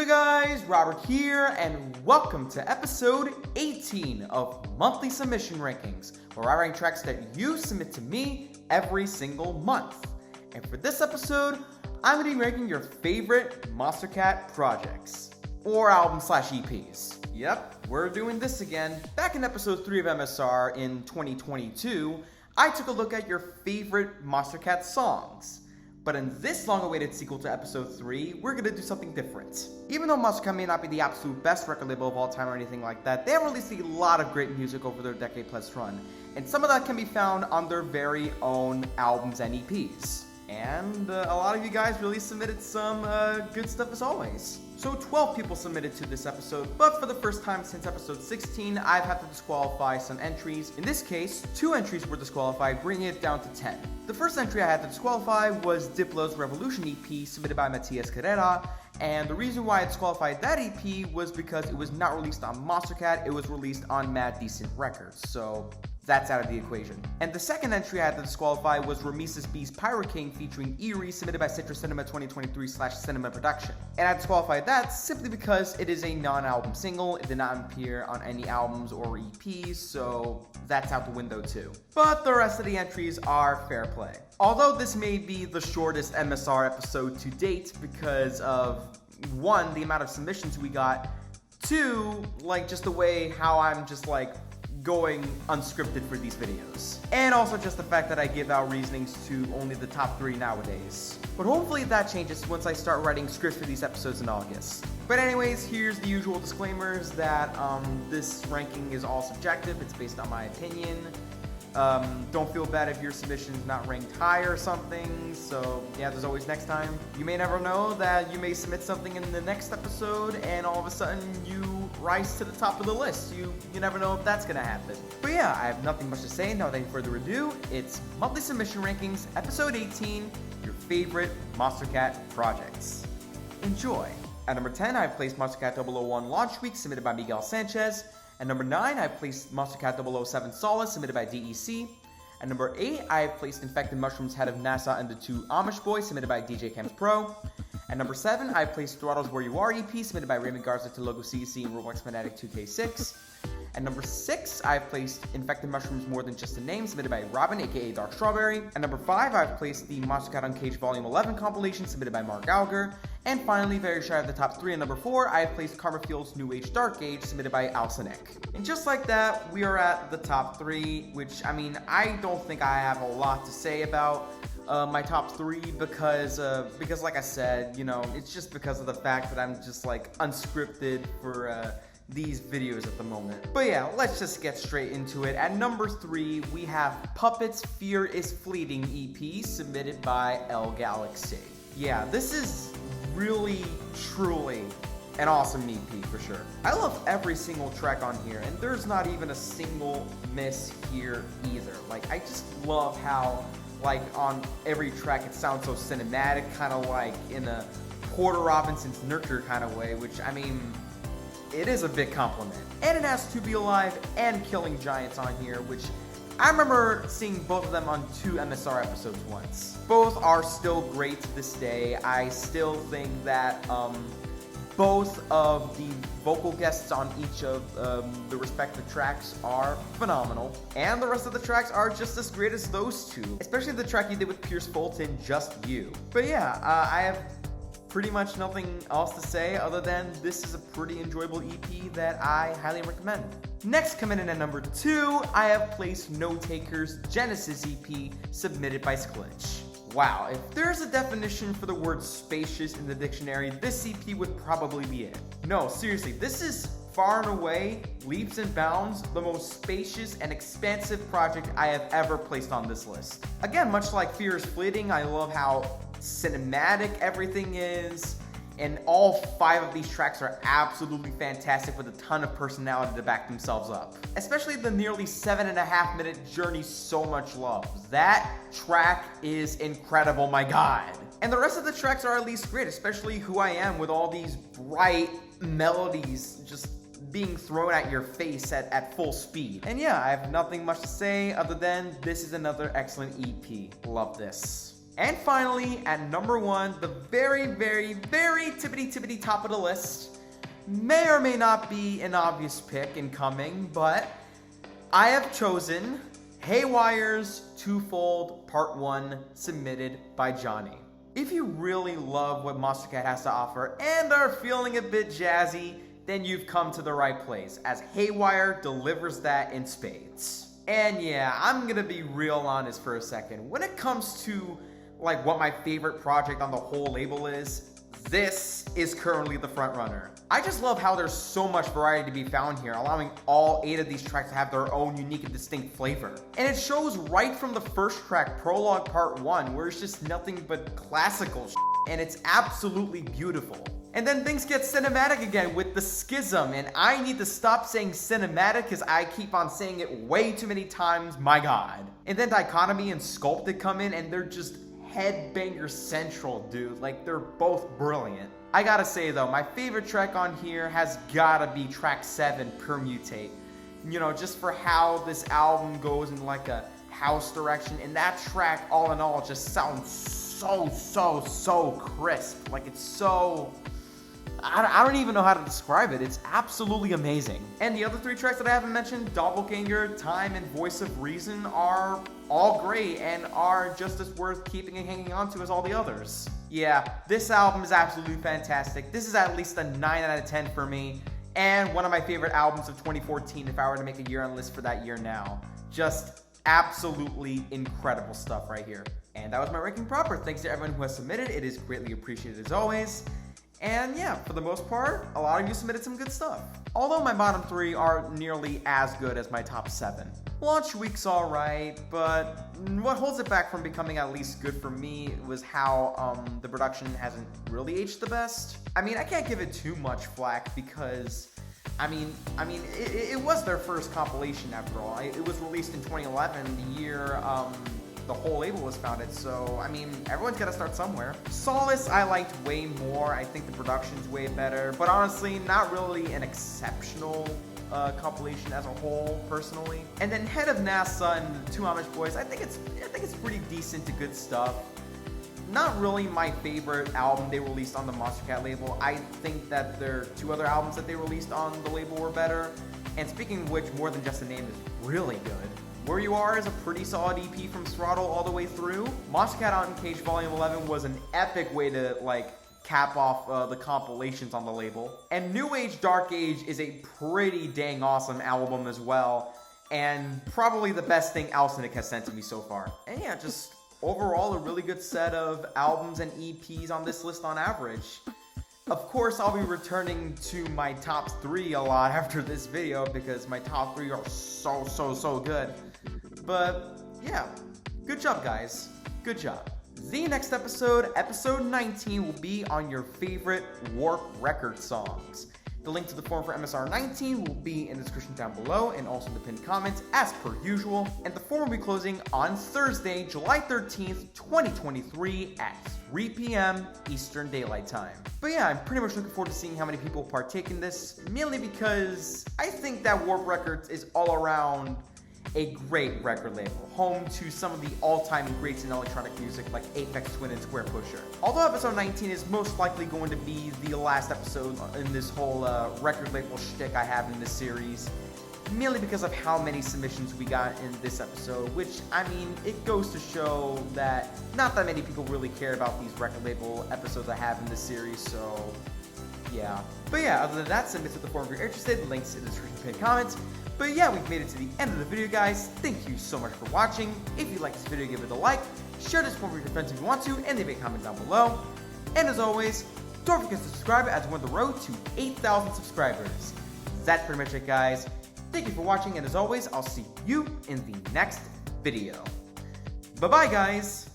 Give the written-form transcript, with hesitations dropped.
there guys, Robert here, and welcome to episode 18 of Monthly Submission Rankings, where I rank tracks that you submit to me every single month. And for this episode, I'm going to be ranking your favorite Monstercat projects, or albums/EPs. Yep, we're doing this again. Back in episode 3 of MSR in 2022, I took a look at your favorite Monstercat songs. But in this long-awaited sequel to episode 3, we're gonna do something different. Even though Monstercat may not be the absolute best record label of all time or anything like that, they have released a lot of great music over their decade-plus run. And some of that can be found on their very own albums and EPs. And a lot of you guys really submitted some good stuff as always. So 12 people submitted to this episode, but for the first time since episode 16, I've had to disqualify some entries. In this case, 2 entries were disqualified, bringing it down to 10. The first entry I had to disqualify was Diplo's Revolution EP submitted by Matias Carrera, and the reason why I disqualified that EP was because it was not released on Monstercat, it was released on Mad Decent Records, so that's out of the equation. And the second entry I had to disqualify was Ramesis B's Pyro King featuring Eerie, submitted by Citrus Cinema 2023/Cinema Production. And I disqualified that simply because it is a non-album single, it did not appear on any albums or EPs, so that's out the window too. But the rest of the entries are fair play. Although this may be the shortest MSR episode to date because of 1, the amount of submissions we got, 2, just the way how I'm just going unscripted for these videos. And also just the fact that I give out reasonings to only the top 3 nowadays. But hopefully that changes once I start writing scripts for these episodes in August. But anyways, here's the usual disclaimers that this ranking is all subjective, it's based on my opinion. Don't feel bad if your submission's not ranked high or something, so yeah, there's always next time. You may never know that you may submit something in the next episode and all of a sudden you rise to the top of the list. You never know if that's gonna happen. But yeah, I have nothing much to say. Now without any further ado, it's Monthly Submission Rankings, episode 18, your favorite Monstercat projects. Enjoy! At number 10, I've placed Monstercat 001 Launch Week, submitted by Miguel Sanchez. At number 9, I've placed Monstercat 007 Solace, submitted by DEC. At number 8, I've placed Infected Mushrooms Head of NASA and the 2 Amish Boys, submitted by DJ Camps Pro. At number 7, I've placed Throttles Where You Are EP, submitted by Raymond Garza to Logo CEC and Roblox Fanatic 2K6. At number 6, I've placed Infected Mushrooms More Than Just a Name, submitted by Robin, aka Dark Strawberry. At number 5, I've placed the Monstercat Uncaged Volume 11 compilation, submitted by Mark Auger. And finally, very shy of the top 3, at number 4, I have placed Karma Field's New Age Dark Age, submitted by ALSONIK. And just like that, we are at the top 3, which, I don't think I have a lot to say about my top 3 because like I said, it's just because of the fact that I'm just unscripted for these videos at the moment. But yeah, let's just get straight into it. At number 3, we have Puppets Fear Is Fleeting EP, submitted by LGalaxy. Yeah, this is really, truly an awesome EP for sure. I love every single track on here, and there's not even a single miss here either. I just love how, on every track it sounds so cinematic, kind of in a Porter Robinson's Nurture kind of way, which, it is a big compliment. And it has To Be Alive and Killing Giants on here, which I remember seeing both of them on 2 MSR episodes once. Both are still great to this day. I still think that both of the vocal guests on each of the respective tracks are phenomenal. And the rest of the tracks are just as great as those 2. Especially the track you did with Pierce Fulton, Just You. But yeah, I have pretty much nothing else to say other than this is a pretty enjoyable EP that I highly recommend. Next, coming in at number 2, I have placed No Takers Genesis EP, submitted by Sclitch. Wow, if there's a definition for the word spacious in the dictionary, this EP would probably be it. No, seriously, this is far and away, leaps and bounds, the most spacious and expansive project I have ever placed on this list. Again, much like Fear Is Fleeting, I love how cinematic everything is, and all 5 of these tracks are absolutely fantastic with a ton of personality to back themselves up. Especially the nearly 7.5-minute Journey So Much Love. That track is incredible, my god. And the rest of the tracks are at least great, especially Who I Am with all these bright melodies just being thrown at your face at full speed. And yeah, I have nothing much to say other than this is another excellent EP. Love this. And finally, at number 1, the very, very, very tippity top of the list, may or may not be an obvious pick incoming, but I have chosen Haywire's Twofold Part 1, submitted by Johnny. If you really love what Monstercat has to offer and are feeling a bit jazzy, then you've come to the right place, as Haywire delivers that in spades. And yeah, I'm gonna be real honest for a second. When it comes to like what my favorite project on the whole label is, this is currently the front runner. I just love how there's so much variety to be found here, allowing all 8 of these tracks to have their own unique and distinct flavor. And it shows right from the first track, Prologue Part 1, where it's just nothing but classical shit, and it's absolutely beautiful. And then things get cinematic again with the Schism, and I need to stop saying cinematic because I keep on saying it way too many times, my god. And then Dichotomy and Sculpted come in, and they're just headbanger central, dude. Like, they're both brilliant. I gotta say though, my favorite track on here has gotta be track 7, Permutate. You know, just for how this album goes in like a house direction, and that track all in all just sounds so crisp. Like, it's so... I don't even know how to describe it. It's absolutely amazing. And the other 3 tracks that I haven't mentioned, Doppelganger, Time, and Voice of Reason, are all great and are just as worth keeping and hanging on to as all the others. Yeah, this album is absolutely fantastic. This is at least a 9 out of 10 for me, and one of my favorite albums of 2014 if I were to make a year-end list for that year now. Just absolutely incredible stuff right here. And that was my ranking proper. Thanks to everyone who has submitted. It is greatly appreciated as always. And yeah, for the most part, a lot of you submitted some good stuff. Although my bottom 3 are nearly as good as my top 7. Launch Week's alright, but what holds it back from becoming at least good for me was how the production hasn't really aged the best. I mean, I can't give it too much flack because, it was their first compilation after all. It was released in 2011, the year the whole label was founded, so I mean, everyone's gotta start somewhere. Solace I liked way more. I think the production's way better, but honestly, not really an exceptional compilation as a whole, personally. And then Head of NASA and the 2 Amish Boys, I think it's pretty decent to good stuff. Not really my favorite album they released on the Monstercat label. I think that their 2 other albums that they released on the label were better. And speaking of which, More Than Just a Name is really good. Where You Are is a pretty solid EP from Throttle all the way through. Monstercat On Cage Volume 11 was an epic way to, like, cap off the compilations on the label. And New Age Dark Age is a pretty dang awesome album as well, and probably the best thing ALSONIK has sent to me so far. And yeah, just overall a really good set of albums and EPs on this list on average. Of course, I'll be returning to my top 3 a lot after this video because my top 3 are so good. But yeah, good job guys, good job. The next episode, episode 19, will be on your favorite Warp Record songs. The link to the form for MSR 19 will be in the description down below and also in the pinned comments as per usual. And the form will be closing on Thursday, July 13th, 2023 at 3 p.m. Eastern Daylight Time. But yeah, I'm pretty much looking forward to seeing how many people partake in this, mainly because I think that Warp Records is all around a great record label, home to some of the all-time greats in electronic music like Aphex Twin and Square Pusher. Although episode 19 is most likely going to be the last episode in this whole record label shtick I have in this series, mainly because of how many submissions we got in this episode, which, I mean, it goes to show that not that many people really care about these record label episodes I have in this series, so yeah. But yeah, other than that, submit to the forum if you're interested, links in the description, pinned comments. But yeah, we've made it to the end of the video, guys. Thank you so much for watching. If you liked this video, give it a like, share this one with your friends if you want to, and leave a comment down below. And as always, don't forget to subscribe as we're on the road to 8,000 subscribers. That's pretty much it, guys. Thank you for watching, and as always, I'll see you in the next video. Bye-bye, guys.